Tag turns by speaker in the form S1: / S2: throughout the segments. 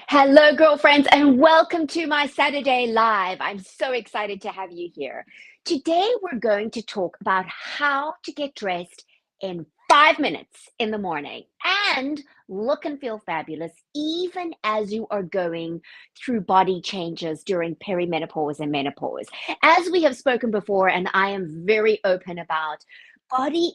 S1: Hello, girlfriends, and welcome to my Saturday Live. I'm so excited to have you here. Today, we're going to talk about how to get dressed in 5 minutes in the morning and look and feel fabulous, even as you are going through body changes during perimenopause and menopause. As we have spoken before, and I am very open about,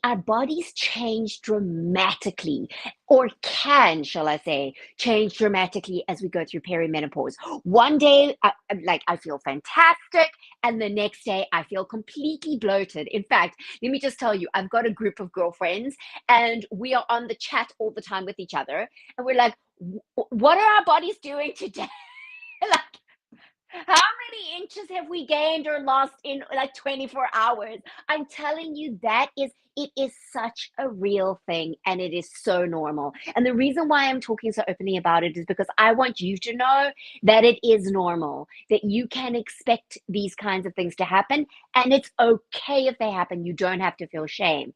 S1: our bodies change dramatically, or can, shall I say, change dramatically as we go through perimenopause. One day, I feel fantastic, and the next day, I feel completely bloated. In fact, let me just tell you, I've got a group of girlfriends, and we are on the chat all the time with each other, and we're like, "What are our bodies doing today?" Like, how many inches have we gained or lost in like 24 hours? I'm telling you, it is such a real thing, and it is so normal. And the reason why I'm talking so openly about it is because I want you to know that it is normal, that you can expect these kinds of things to happen, and it's okay if they happen. You don't have to feel shame.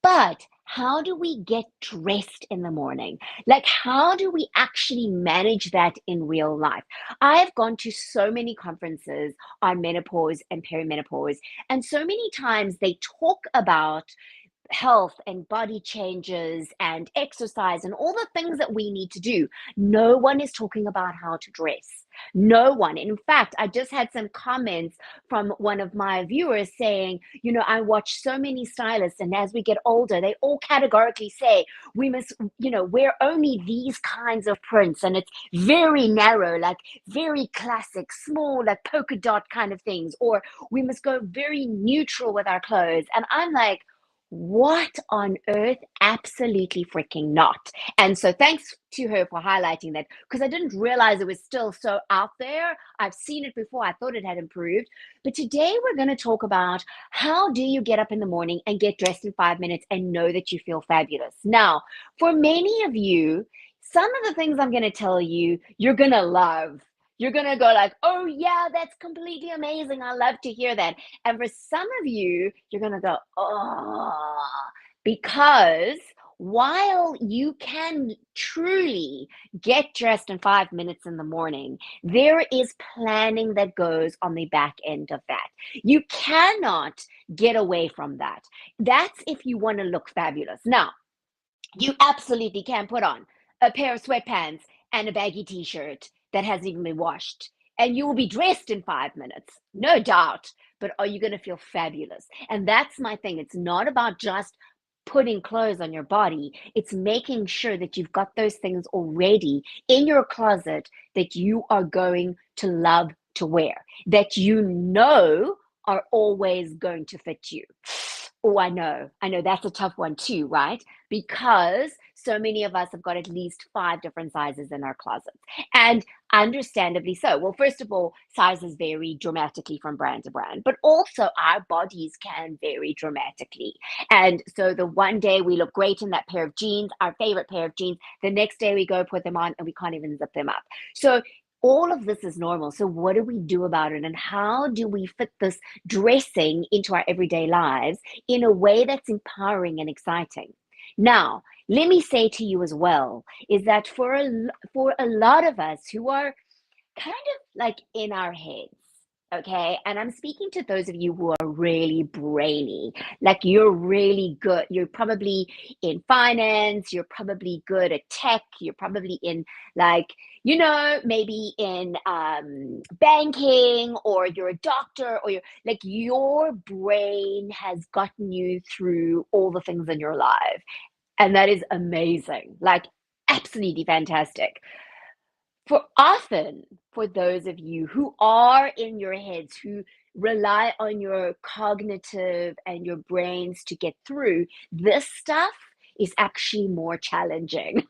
S1: But how do we get dressed in the morning? Like, how do we actually manage that in real life? I've gone to so many conferences on menopause and perimenopause, and so many times they talk about health and body changes and exercise and all the things that we need to do. No one is talking about how to dress. No one. In fact, I just had some comments from one of my viewers saying, I watch so many stylists, and as we get older, they all categorically say we must, wear only these kinds of prints, and it's very narrow, like very classic, small, like polka dot kind of things, or we must go very neutral with our clothes. And I'm like, what on earth? Absolutely freaking not. And so thanks to her for highlighting that, because I didn't realize it was still so out there. I've seen it before. I thought it had improved. But today we're going to talk about how do you get up in the morning and get dressed in 5 minutes and know that you feel fabulous. Now, for many of you, some of the things I'm going to tell you, you're going to love. You're going to go like, oh yeah, that's completely amazing. I love to hear that. And for some of you, you're going to go, oh, because while you can truly get dressed in 5 minutes in the morning, there is planning that goes on the back end of that. You cannot get away from that. That's if you want to look fabulous. Now, you absolutely can put on a pair of sweatpants and a baggy t-shirt that hasn't even been washed, and you will be dressed in 5 minutes, no doubt. But are you going to feel fabulous? And that's my thing. It's not about just putting clothes on your body. It's making sure that you've got those things already in your closet that you are going to love to wear, that are always going to fit you. Oh, I know. I know that's a tough one too, right? Because so many of us have got at least 5 different sizes in our closets. And understandably so. Well, first of all, sizes vary dramatically from brand to brand, but also our bodies can vary dramatically. And so the one day we look great in that pair of jeans, our favorite pair of jeans, the next day we go put them on and we can't even zip them up. So all of this is normal. So what do we do about it? And how do we fit this dressing into our everyday lives in a way that's empowering and exciting? Now, let me say to you as well, is that for a lot of us who are kind of like in our heads, okay? And I'm speaking to those of you who are really brainy, like you're really good. You're probably in finance, you're probably good at tech, you're probably in like, maybe in banking, or you're a doctor, or you're like your brain has gotten you through all the things in your life. And that is amazing, like absolutely fantastic. For those of you who are in your heads, who rely on your cognitive and your brains to get through, this stuff is actually more challenging.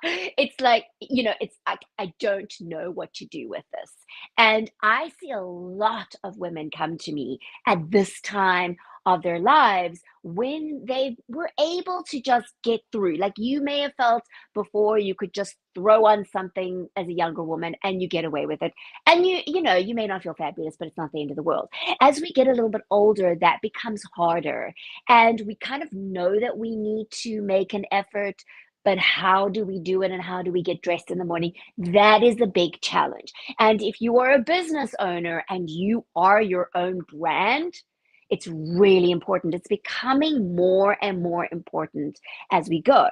S1: It's like, it's like, I don't know what to do with this. And I see a lot of women come to me at this time of their lives when they were able to just get through. Like you may have felt before, you could just throw on something as a younger woman and you get away with it. And you may not feel fabulous, but it's not the end of the world. As we get a little bit older, that becomes harder. And we kind of know that we need to make an effort, But how do we do it and how do we get dressed in the morning? That is a big challenge. And if you are a business owner and you are your own brand, it's really important. It's becoming more and more important as we go.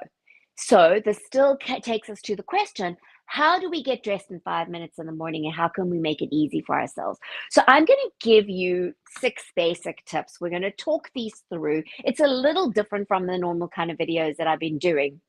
S1: So this still takes us to the question, how do we get dressed in 5 minutes in the morning and how can we make it easy for ourselves? So I'm going to give you 6 basic tips. We're going to talk these through. It's a little different from the normal kind of videos that I've been doing.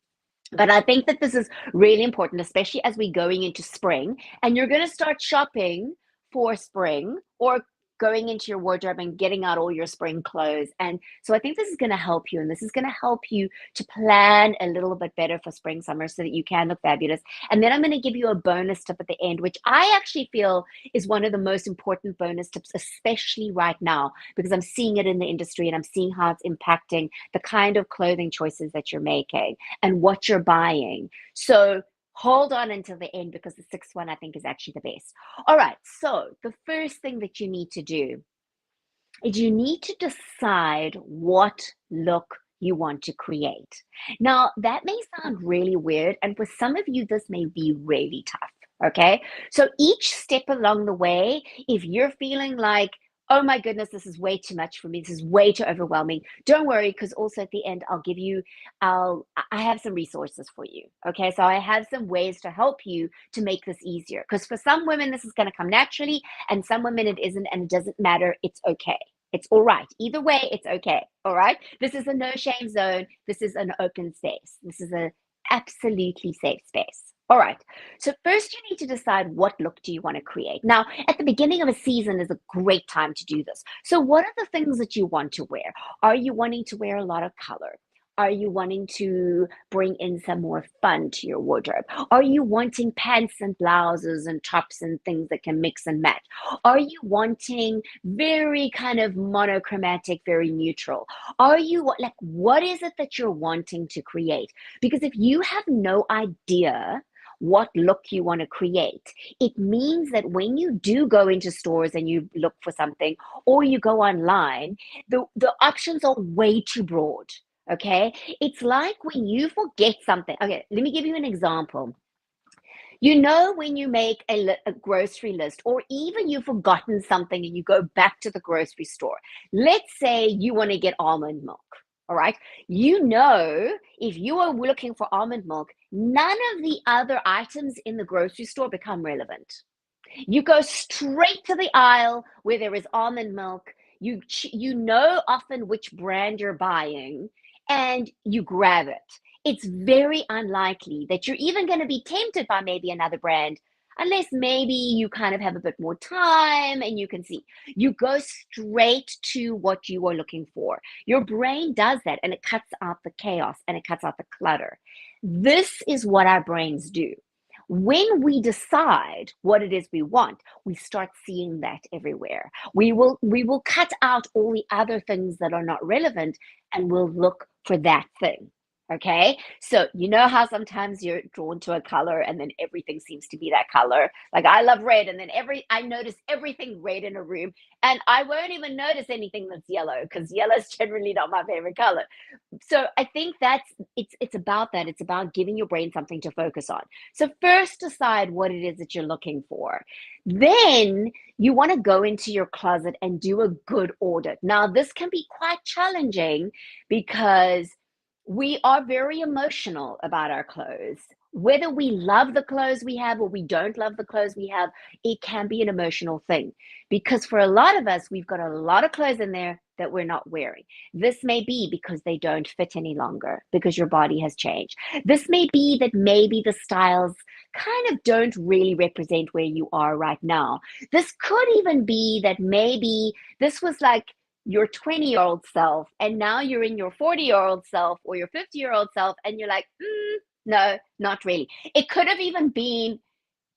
S1: But I think that this is really important, especially as we're going into spring and you're going to start shopping for spring or going into your wardrobe and getting out all your spring clothes. And so I think this is going to help you, and this is going to help you to plan a little bit better for spring, summer so that you can look fabulous. And then I'm going to give you a bonus tip at the end, which I actually feel is one of the most important bonus tips, especially right now, because I'm seeing it in the industry and I'm seeing how it's impacting the kind of clothing choices that you're making and what you're buying. So hold on until the end because the sixth one I think is actually the best. All right, so the first thing that you need to do is you need to decide what look you want to create. Now, that may sound really weird, and for some of you, this may be really tough. Okay, so each step along the way, if you're feeling like, oh my goodness, this is way too much for me, this is way too overwhelming, don't worry, because also at the end, I have some resources for you. Okay, so I have some ways to help you to make this easier. Because for some women, this is going to come naturally, and some women it isn't, and it doesn't matter. It's okay. It's all right. Either way, it's okay. All right. This is a no shame zone. This is an open space. This is a absolutely safe space. All right. So first you need to decide what look do you want to create. Now, at the beginning of a season is a great time to do this. So what are the things that you want to wear? Are you wanting to wear a lot of color? Are you wanting to bring in some more fun to your wardrobe? Are you wanting pants and blouses and tops and things that can mix and match? Are you wanting very kind of monochromatic, very neutral? Are you like, what is it that you're wanting to create? Because if you have no idea what look you want to create, it means that when you do go into stores and you look for something or you go online, the options are way too broad. Okay, it's like when you forget something. Okay, let me give you an example. You know, when you make a grocery list, or even you've forgotten something and you go back to the grocery store, let's say you want to get almond milk. All right. You know, if you are looking for almond milk, none of the other items in the grocery store become relevant. You go straight to the aisle where there is almond milk. You know often which brand you're buying and you grab it. It's very unlikely that you're even going to be tempted by maybe another brand unless maybe you kind of have a bit more time and you can see. You go straight to what you are looking for. Your brain does that and it cuts out the chaos and it cuts out the clutter. This is what our brains do. When we decide what it is we want, we start seeing that everywhere. We will cut out all the other things that are not relevant and we'll look for that thing. Okay, so you know how sometimes you're drawn to a color and then everything seems to be that color. Like I love red, and then I notice everything red in a room, and I won't even notice anything that's yellow because yellow is generally not my favorite color. So I think it's about that. It's about giving your brain something to focus on. So first decide what it is that you're looking for. Then you want to go into your closet and do a good audit. Now, this can be quite challenging because we are very emotional about our clothes. Whether we love the clothes we have or we don't love the clothes we have, it can be an emotional thing. Because for a lot of us, we've got a lot of clothes in there that we're not wearing. This may be because they don't fit any longer, because your body has changed. This may be that maybe the styles kind of don't really represent where you are right now. This could even be that maybe this was like your 20-year-old self, and now you're in your 40-year-old self or your 50-year-old self, and you're like, no, not really. It could have even been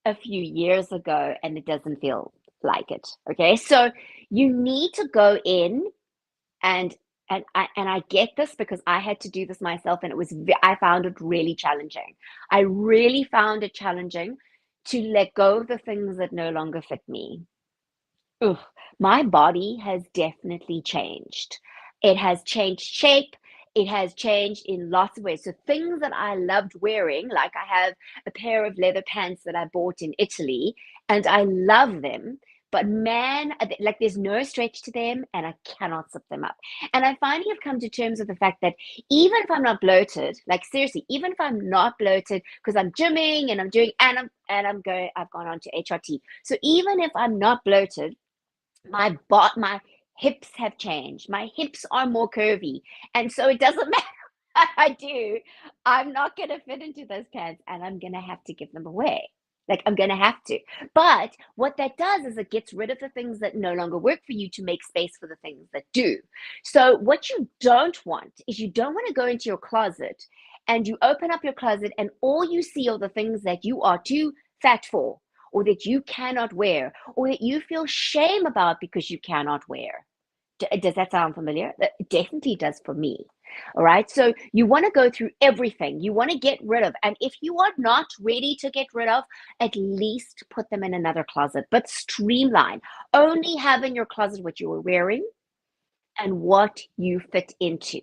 S1: a few years ago, and it doesn't feel like it. Okay, so you need to go in and I get this because I had to do this myself, and I found it really challenging. I really found it challenging to let go of the things that no longer fit me. My body has definitely changed. It has changed shape. it has changed in lots of ways. So things that I loved wearing, like I have a pair of leather pants that I bought in Italy, and I love them. But man, like there's no stretch to them, and I cannot zip them up. And I finally have come to terms with the fact that even if I'm not bloated, like seriously, even if I'm not bloated because I'm gymming and I'm doing and I'm going, I've gone on to HRT. So even if I'm not bloated, my hips have changed. My hips are more curvy. And so it doesn't matter what I do, I'm not going to fit into those pants and I'm going to have to give them away. Like I'm going to have to. But what that does is it gets rid of the things that no longer work for you to make space for the things that do. So what you don't want is you don't want to go into your closet and you open up your closet and all you see are the things that you are too fat for, or that you cannot wear, or that you feel shame about because you cannot wear. Does that sound familiar? It definitely does for me. All right. So you want to go through everything you want to get rid of. And if you are not ready to get rid of, at least put them in another closet, but streamline. Only have in your closet what you are wearing and what you fit into.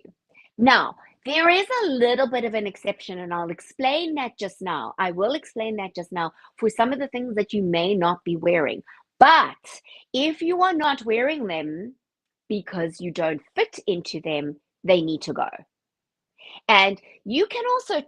S1: Now, there is a little bit of an exception, and I'll explain that just now. I will explain that just now for some of the things that you may not be wearing. But if you are not wearing them because you don't fit into them, they need to go. And you can also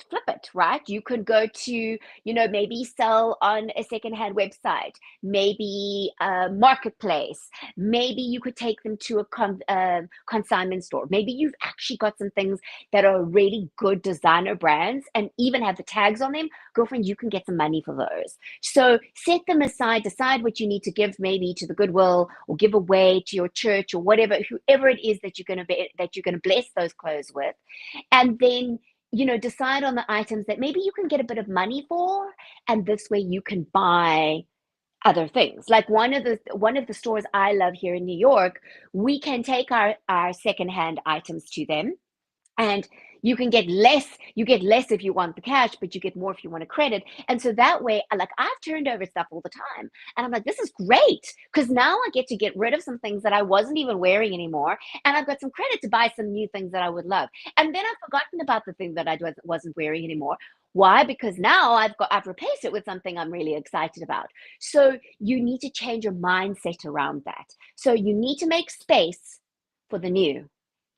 S1: flip it, right? You could go to, maybe sell on a secondhand website, maybe a marketplace. Maybe you could take them to a consignment store. Maybe you've actually got some things that are really good designer brands and even have the tags on them. Girlfriend, you can get some money for those. So set them aside, decide what you need to give maybe to the Goodwill or give away to your church or whatever, whoever it is that you're going to bless those clothes with. And then decide on the items that maybe you can get a bit of money for, and this way you can buy other things. Like one of the stores I love here in New York, we can take our secondhand items to them, and you get less if you want the cash, but you get more if you want a credit. And so that way, like I've turned over stuff all the time and I'm like, this is great because now I get to get rid of some things that I wasn't even wearing anymore, and I've got some credit to buy some new things that I would love. And then I've forgotten about the thing that I wasn't wearing anymore. Why? Because now I've replaced it with something I'm really excited about. So you need to change your mindset around that. So you need to make space for the new.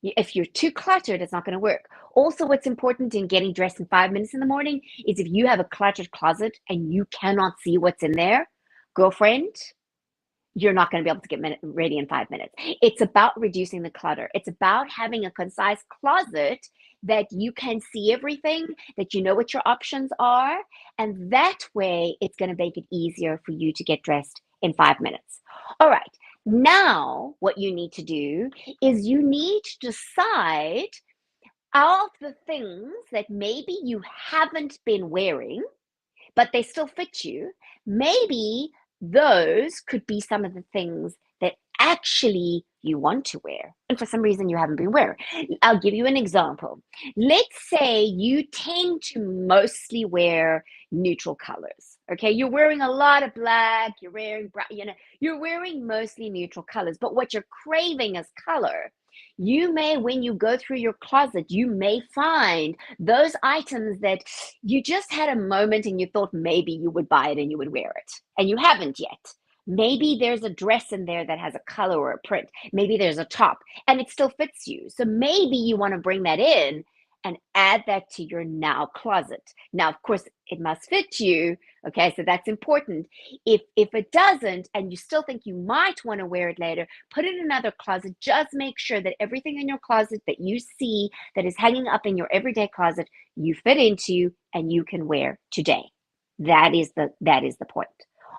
S1: If you're too cluttered, it's not going to work. Also, what's important in getting dressed in 5 minutes in the morning is if you have a cluttered closet and you cannot see what's in there, girlfriend, you're not going to be able to get ready in 5 minutes. It's about reducing the clutter. It's about having a concise closet that you can see everything, that you know what your options are. And that way, it's going to make it easier for you to get dressed in 5 minutes. All right. Now, what you need to do is you need to decide out of the things that maybe you haven't been wearing, but they still fit you. Maybe those could be some of the things that actually you want to wear, and for some reason you haven't been wearing. I'll give you an example. Let's say you tend to mostly wear neutral colors. Okay, you're wearing a lot of black, you're wearing brown, you're wearing mostly neutral colors, but what you're craving is color. You may, when you go through your closet, you may find those items that you just had a moment and you thought maybe you would buy it and you would wear it, and you haven't yet. Maybe there's a dress in there that has a color or a print. Maybe there's a top and it still fits you. So maybe you want to bring that in and add that to your now closet. Now, of course, it must fit you. Okay, so that's important. If it doesn't and you still think you might want to wear it later, put it in another closet. Just make sure that everything in your closet that you see that is hanging up in your everyday closet, you fit into and you can wear today. That is the point.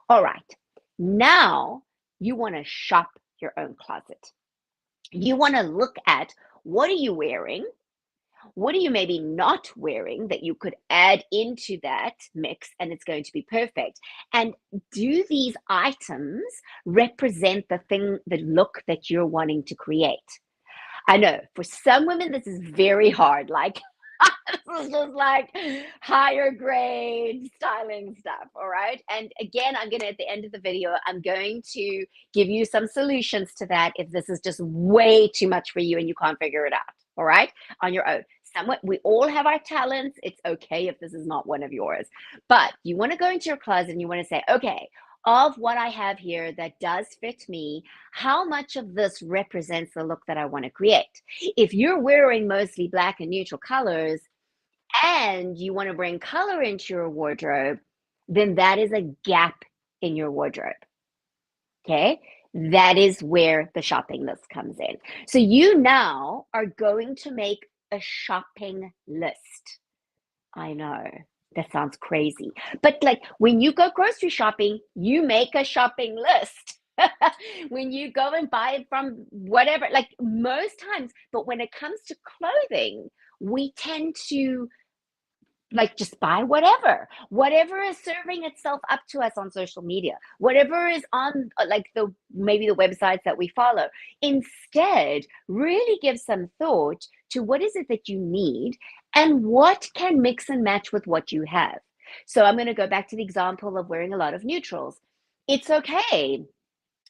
S1: All right. Now you want to shop your own closet. You want to look at what are you wearing? What are you maybe not wearing that you could add into that mix and it's going to be perfect? And do these items represent the look that you're wanting to create? I know for some women, this is very hard. Like, this is just like higher grade styling stuff. All right. And again, at the end of the video, I'm going to give you some solutions to that if this is just way too much for you and you can't figure it out. all right, on your own. Somewhat, we all have our talents. It's okay if this is not one of yours, but you want to go into your closet and you want to say, okay, of what I have here that does fit me, how much of this represents the look that I want to create? If you're wearing mostly black and neutral colors and you want to bring color into your wardrobe, then that is a gap in your wardrobe. Okay. That is where the shopping list comes in. So you now are going to make a shopping list. I know that sounds crazy, but like when you go grocery shopping, you make a shopping list. When you go and buy it from whatever, like most times, but when it comes to clothing, we tend to like just buy whatever is serving itself up to us on social media, whatever is on like the maybe the websites that we follow. Instead, really give some thought to what is it that you need and what can mix and match with what you have. So I'm going to go back to the example of wearing a lot of neutrals. It's okay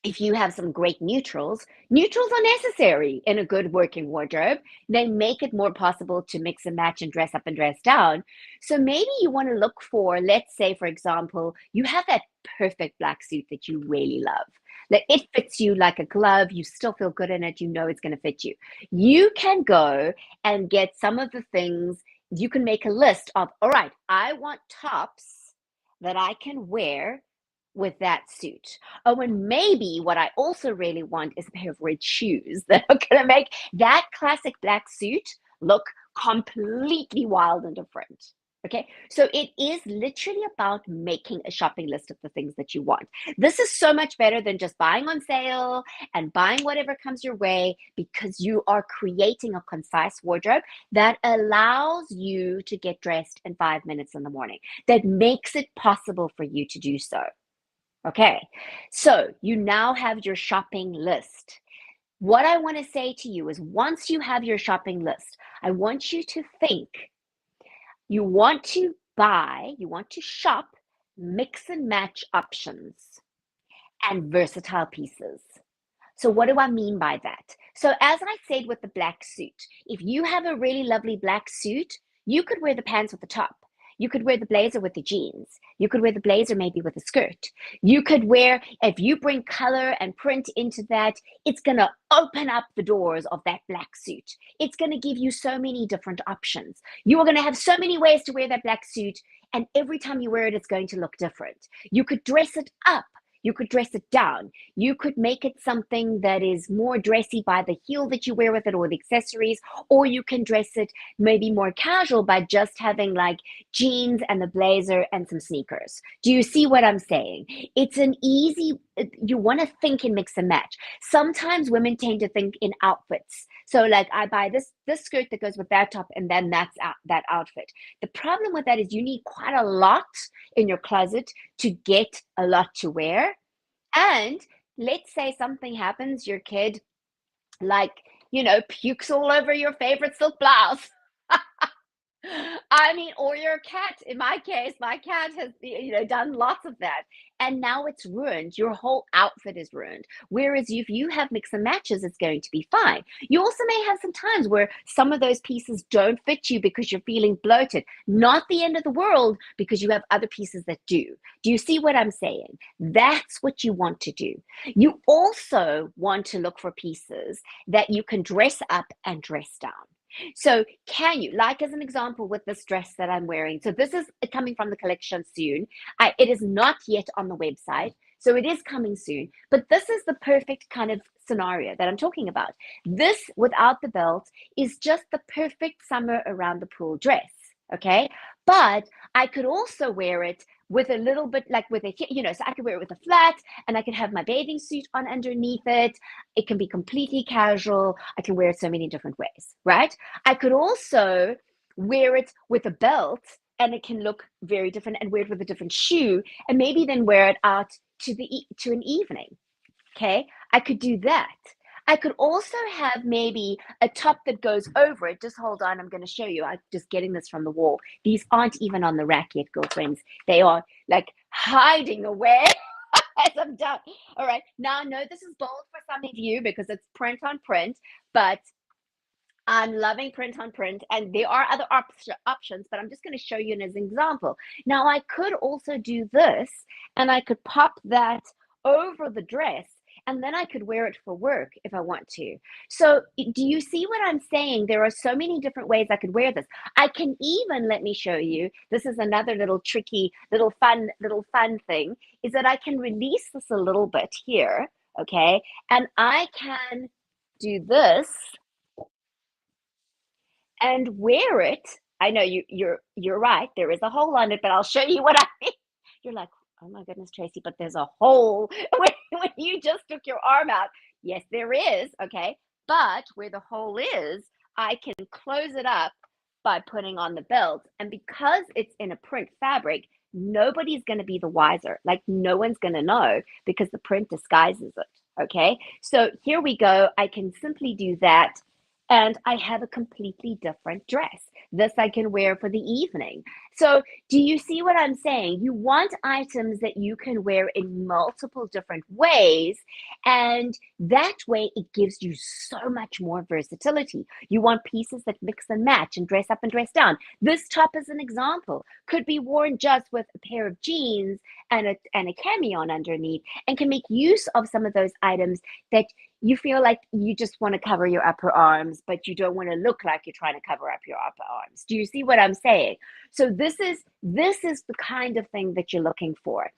S1: if you have some great neutrals. Neutrals are necessary in a good working wardrobe. They make it more possible to mix and match and dress up and dress down. So maybe you want to look for, let's say, for example, you have that perfect black suit that you really love. Like it fits you like a glove. You still feel good in it. You know it's going to fit you. You can go and get some of the things. You can make a list of, all right, I want tops that I can wear with that suit. Oh, and maybe what I also really want is a pair of red shoes that are going to make that classic black suit look completely wild and different. Okay, so it is literally about making a shopping list of the things that you want. This is so much better than just buying on sale and buying whatever comes your way, because you are creating a concise wardrobe that allows you to get dressed in 5 minutes in the morning, that makes it possible for you to do so. Okay, so you now have your shopping list. What I want to say to you is once you have your shopping list, I want you to think. You want to buy, you want to shop, mix and match options and versatile pieces. So, what do I mean by that? So, as I said with the black suit, if you have a really lovely black suit, you could wear the pants with the top. You could wear the blazer with the jeans. You could wear the blazer maybe with a skirt. You could wear, if you bring color and print into that, it's going to open up the doors of that black suit. It's going to give you so many different options. You are going to have so many ways to wear that black suit. And every time you wear it, it's going to look different. You could dress it up. You could dress it down. You could make it something that is more dressy by the heel that you wear with it or the accessories, or you can dress it maybe more casual by just having like jeans and the blazer and some sneakers. Do you see what I'm saying? It's an easy, you want to think and mix and match. Sometimes women tend to think in outfits. So like I buy this skirt that goes with that top and then that's that outfit. The problem with that is you need quite a lot in your closet to get a lot to wear. And let's say something happens, your kid, like, pukes all over your favorite silk blouse. I mean, or your cat. In my case, my cat has, done lots of that. And now it's ruined. Your whole outfit is ruined. Whereas if you have mix and matches, it's going to be fine. You also may have some times where some of those pieces don't fit you because you're feeling bloated. Not the end of the world, because you have other pieces that do. Do you see what I'm saying? That's what you want to do. You also want to look for pieces that you can dress up and dress down. So can you, like as an example with this dress that I'm wearing, so this is coming from the collection soon. It is not yet on the website, so it is coming soon. But this is the perfect kind of scenario that I'm talking about. This without the belt is just the perfect summer around the pool dress, okay? But I could also wear it with a little bit like with a, so I could wear it with a flat and I could have my bathing suit on underneath it. It can be completely casual. I can wear it so many different ways, right? I could also wear it with a belt and it can look very different, and wear it with a different shoe and maybe then wear it out to an evening. Okay, I could do that. I could also have maybe a top that goes over it. Just hold on, I'm going to show you. I'm just getting this from the wall. These aren't even on the rack yet, girlfriends. They are like hiding away as I'm done. All right, now I know this is bold for some of you because it's print on print, but I'm loving print on print, and there are other options, but I'm just going to show you as an example. Now, I could also do this, and I could pop that over the dress, and then I could wear it for work if I want to. So, do you see what I'm saying? There are so many different ways I could wear this. I can even, let me show you. This is another little tricky, little fun thing, is that I can release this a little bit here, okay? And I can do this and wear it. I know you're right. There is a hole on it, but I'll show you what I mean. You're like, oh my goodness, Tracy, but there's a hole when you just took your arm out. Yes, there is. Okay. But where the hole is, I can close it up by putting on the belt. And because it's in a print fabric, nobody's going to be the wiser. Like, no one's going to know because the print disguises it. Okay. So here we go. I can simply do that and I have a completely different dress. This I can wear for the evening. So, do you see what I'm saying? You want items that you can wear in multiple different ways, and that way it gives you so much more versatility. You want pieces that mix and match and dress up and dress down. This top, as an example, could be worn just with a pair of jeans and a cami on underneath, and can make use of some of those items that you feel like you just want to cover your upper arms, but you don't want to look like you're trying to cover up your upper arms. Do you see what I'm saying? So this is the kind of thing that you're looking for.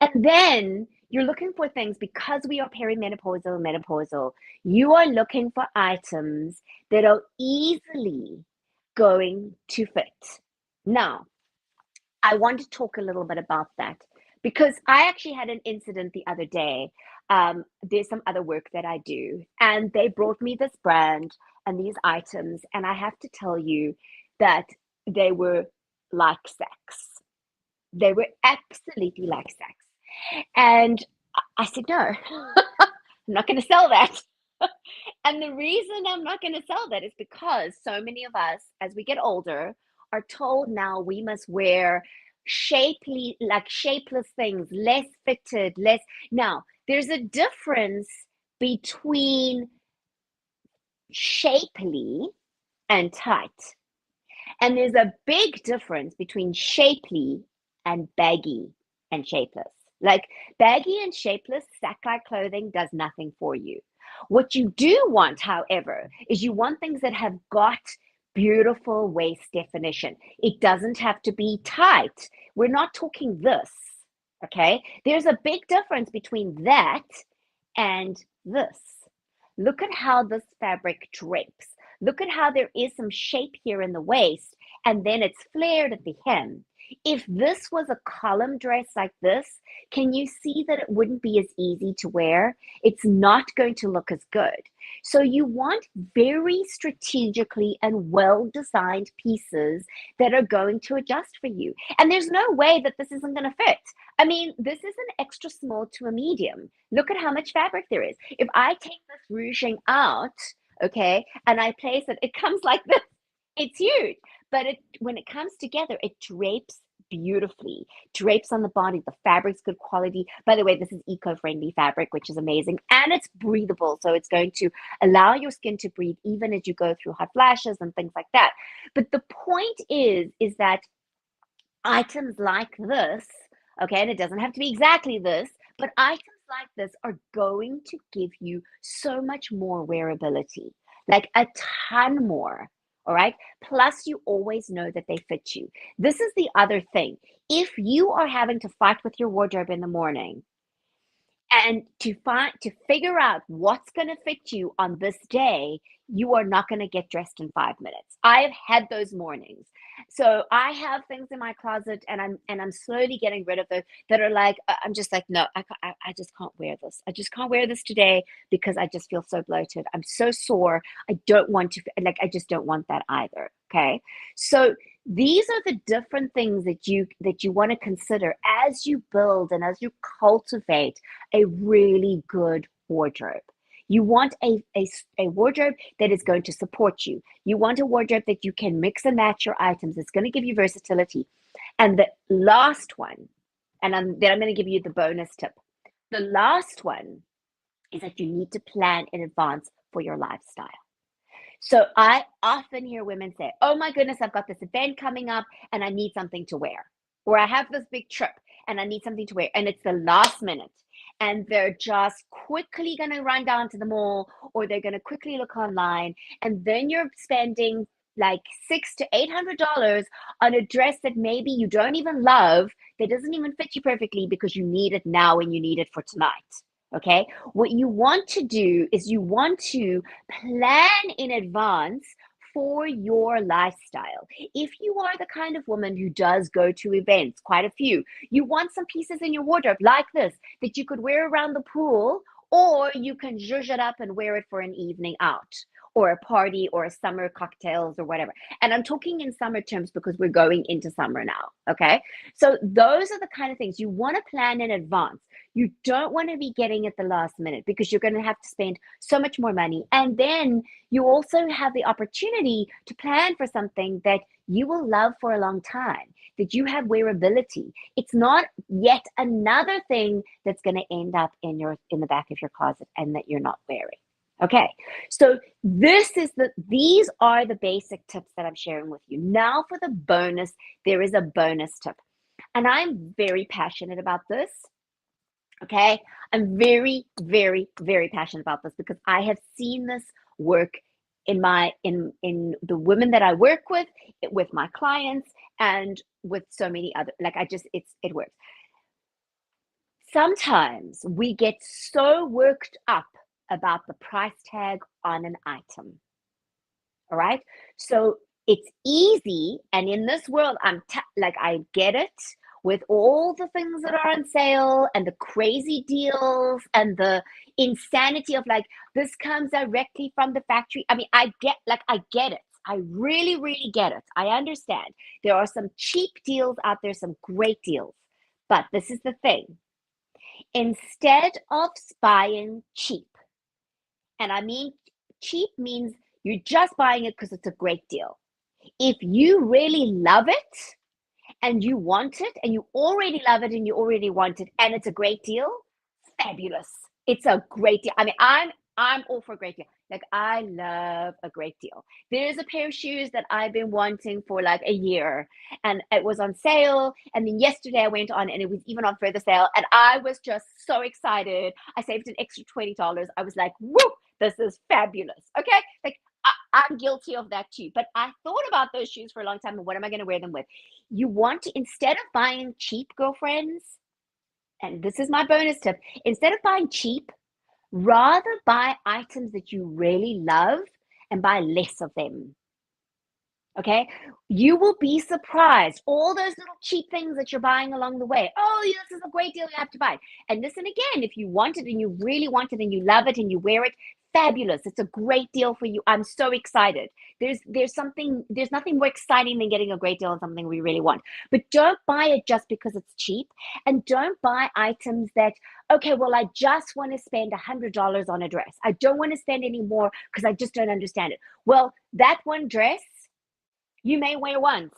S1: And then you're looking for things because we are perimenopausal, menopausal. You are looking for items that are easily going to fit. Now, I want to talk a little bit about that because I actually had an incident the other day. There's some other work that I do, and they brought me this brand and these items, and I have to tell you that they were like sex. They were absolutely like sex. And I said, no, I'm not going to sell that. And the reason I'm not going to sell that is because so many of us, as we get older, are told now we must wear shapely, like shapeless things, less fitted, less. Now, there's a difference between shapely and tight. And there's a big difference between shapely and baggy and shapeless. Like baggy and shapeless sack-like clothing does nothing for you. What you do want, however, is you want things that have got beautiful waist definition. It doesn't have to be tight. We're not talking this, okay? There's a big difference between that and this. Look at how this fabric drapes. Look at how there is some shape here in the waist, and then it's flared at the hem. If this was a column dress like this, can you see that it wouldn't be as easy to wear? It's not going to look as good. So you want very strategically and well-designed pieces that are going to adjust for you. And there's no way that this isn't going to fit. I mean, this is an extra small to a medium. Look at how much fabric there is. If I take this ruching out, okay, and I place it, it comes like this. It's huge, but when it comes together, it drapes beautifully. Drapes on the body. The fabric's good quality. By the way, this is eco-friendly fabric, which is amazing, and it's breathable, so it's going to allow your skin to breathe even as you go through hot flashes and things like that. But the point is that items like this, okay, and it doesn't have to be exactly this, but items like this are going to give you so much more wearability, like a ton more. All right. Plus, you always know that they fit you. This is the other thing. If you are having to fight with your wardrobe in the morning, and to figure out what's going to fit you on this day, you are not going to get dressed in 5 minutes. I've had those mornings. So I have things in my closet, and I'm slowly getting rid of those that are like, I'm just like, no, I just can't wear this. I just can't wear this today because I just feel so bloated. I'm so sore. I don't want to, like, I just don't want that either. Okay. So these are the different things that you want to consider as you build and as you cultivate a really good wardrobe. You want a wardrobe that is going to support you. You want a wardrobe that you can mix and match your items. It's going to give you versatility. And the last one, and then I'm going to give you the bonus tip. The last one is that you need to plan in advance for your lifestyle. So I often hear women say, oh my goodness, I've got this event coming up and I need something to wear. Or I have this big trip and I need something to wear. And it's the last minute. And they're just quickly going to run down to the mall, or they're going to quickly look online. And then you're spending like $600 to $800 on a dress that maybe you don't even love, that doesn't even fit you perfectly because you need it now and you need it for tonight. Okay. What you want to do is you want to plan in advance for your lifestyle. If you are the kind of woman who does go to events, quite a few, you want some pieces in your wardrobe like this that you could wear around the pool, or you can zhuzh it up and wear it for an evening out or a party or a summer cocktails or whatever. And I'm talking in summer terms because we're going into summer now. Okay. So those are the kind of things you want to plan in advance. You don't want to be getting at the last minute because you're going to have to spend so much more money. And then you also have the opportunity to plan for something that you will love for a long time, that you have wearability. It's not yet another thing that's going to end up in the back of your closet and that you're not wearing. Okay, so these are the basic tips that I'm sharing with you. Now for the bonus, there is a bonus tip. And I'm very passionate about this. Okay, I'm very, very, very passionate about this because I have seen this work in the women that I work with my clients, and with so many other, like it works. Sometimes we get so worked up about the price tag on an item. All right. So it's easy. And in this world, I get it, with all the things that are on sale and the crazy deals and the insanity of like, this comes directly from the factory. I mean, I get it. I really, really get it. I understand. There are some cheap deals out there, some great deals. But this is the thing. Instead of buying cheap, and I mean cheap means you're just buying it because it's a great deal. If you really love it and you want it and you already love it and you already want it and it's a great deal, fabulous. It's a great deal. I mean, I'm all for a great deal. Like, I love a great deal. There's a pair of shoes that I've been wanting for like a year, and it was on sale. And then yesterday I went on and it was even on further sale. And I was just so excited. I saved an extra $20. I was like, woo, this is fabulous. Okay. Like, I'm guilty of that too. But I thought about those shoes for a long time and what am I going to wear them with? You want to, instead of buying cheap, girlfriends, and this is my bonus tip, instead of buying cheap, rather buy items that you really love and buy less of them. Okay, you will be surprised. All those little cheap things that you're buying along the way. Oh, this is a great deal, you have to buy. And listen, again, if you want it and you really want it and you love it and you wear it, fabulous. It's a great deal for you. I'm so excited. There's nothing more exciting than getting a great deal on something we really want. But don't buy it just because it's cheap, and don't buy items that, okay, well, I just want to spend $100 on a dress. I don't want to spend any more because I just don't understand it. Well, that one dress you may wear once.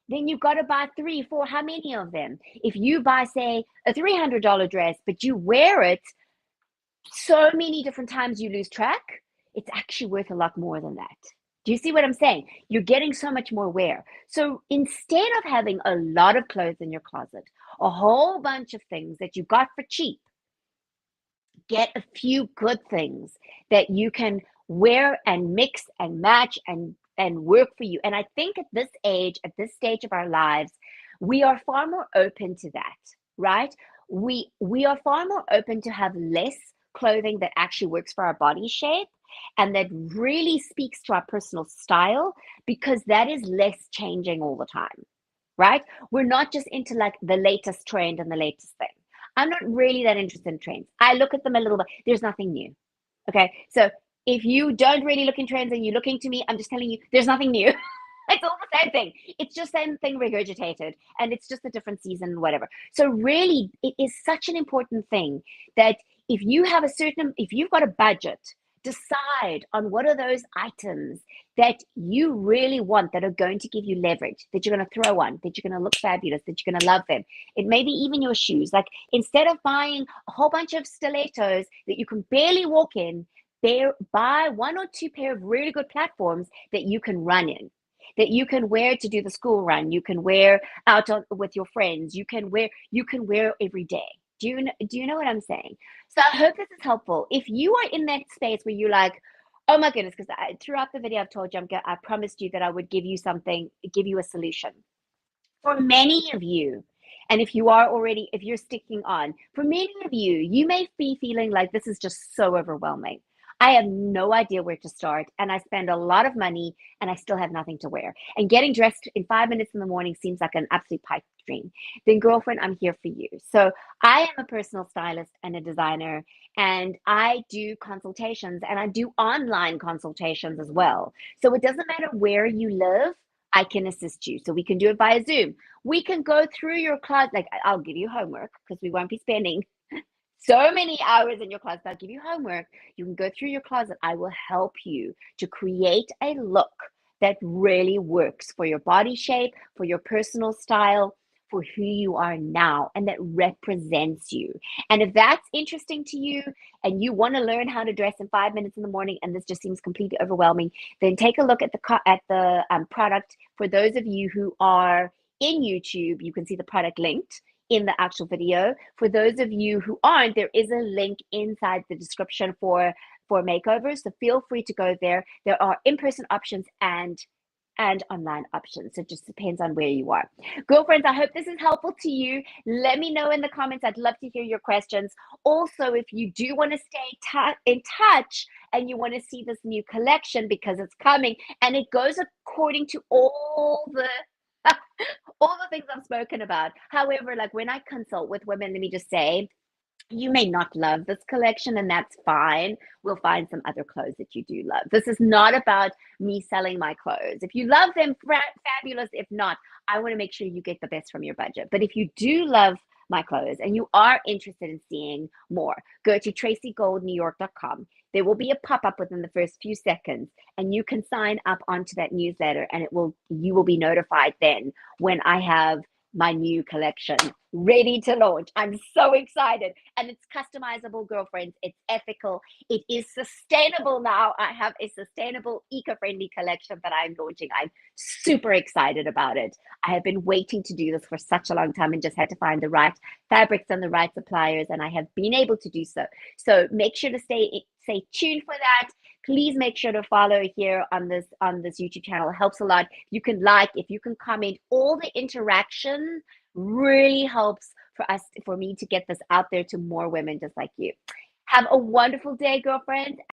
S1: Then you've got to buy 3, 4, how many of them? If you buy, say, a $300 dress, but you wear it so many different times you lose track, it's actually worth a lot more than that. Do you see what I'm saying? You're getting so much more wear. So instead of having a lot of clothes in your closet, a whole bunch of things that you got for cheap, get a few good things that you can wear and mix and match and work for you. And I think at this age, at this stage of our lives, we are far more open to that, right? We are far more open to have less clothing that actually works for our body shape and that really speaks to our personal style, because that is less changing all the time, right? We're not just into like the latest trend and the latest thing. I'm not really that interested in trends. I look at them a little bit. There's nothing new. Okay. So if you don't really look in trends and you're looking to me, I'm just telling you, there's nothing new. It's all the same thing. It's just same thing regurgitated, and it's just a different season, whatever. So really, it is such an important thing that if you've got a budget, decide on what are those items that you really want, that are going to give you leverage, that you're going to throw on, that you're going to look fabulous, that you're going to love them. It may be even your shoes. Like, instead of buying a whole bunch of stilettos that you can barely walk in, buy one or two pair of really good platforms that you can run in, that you can wear to do the school run, you can wear out with your friends, you can wear every day. Do you know what I'm saying? So I hope this is helpful. If you are in that space where you're like, oh my goodness, because throughout the video I've told you, I promised you that I would give you something, give you a solution. For many of you, and if you're sticking on, for many of you, you may be feeling like this is just so overwhelming. I have no idea where to start, and I spend a lot of money, and I still have nothing to wear. And getting dressed in 5 minutes in the morning seems like an absolute pipe dream. Then, girlfriend, I'm here for you. So, I am a personal stylist and a designer, and I do consultations, and I do online consultations as well. So, it doesn't matter where you live. I can assist you. So we can do it via Zoom. We can go through your closet. Like I'll give you homework because we won't be spending so many hours in your closet. I'll give you homework. You can go through your closet. I will help you to create a look that really works for your body shape, for your personal style, for who you are now, and that represents you. And if that's interesting to you and you want to learn how to dress in 5 minutes in the morning and this just seems completely overwhelming, then take a look at the product. For those of you who are in YouTube, you can see the product linked in the actual video. For those of you who aren't, there is a link inside the description for makeovers. So feel free to go there. There are in-person options and online options. So it just depends on where you are. Girlfriends, I hope this is helpful to you. Let me know in the comments. I'd love to hear your questions. Also, if you do want to stay in touch and you want to see this new collection because it's coming and it goes according to all the all the things I've spoken about. However, like when I consult with women, let me just say, you may not love this collection, and that's fine. We'll find some other clothes that you do love. This is not about me selling my clothes. If you love them, fabulous. If not, I want to make sure you get the best from your budget. But if you do love my clothes and you are interested in seeing more, go to tracygoldnewyork.com. There will be a pop-up within the first few seconds, and you can sign up onto that newsletter, and you will be notified then when I have my new collection ready to launch. I'm so excited. And it's customizable, girlfriends. It's ethical. It is sustainable now. I have a sustainable, eco-friendly collection that I'm launching. I'm super excited about it. I have been waiting to do this for such a long time and just had to find the right fabrics and the right suppliers, and I have been able to do so. So make sure to stay tuned for that. Please make sure to follow here on this YouTube channel. It helps a lot. If you can comment, all the interaction really helps for me to get this out there to more women just like you. Have a wonderful day, girlfriend.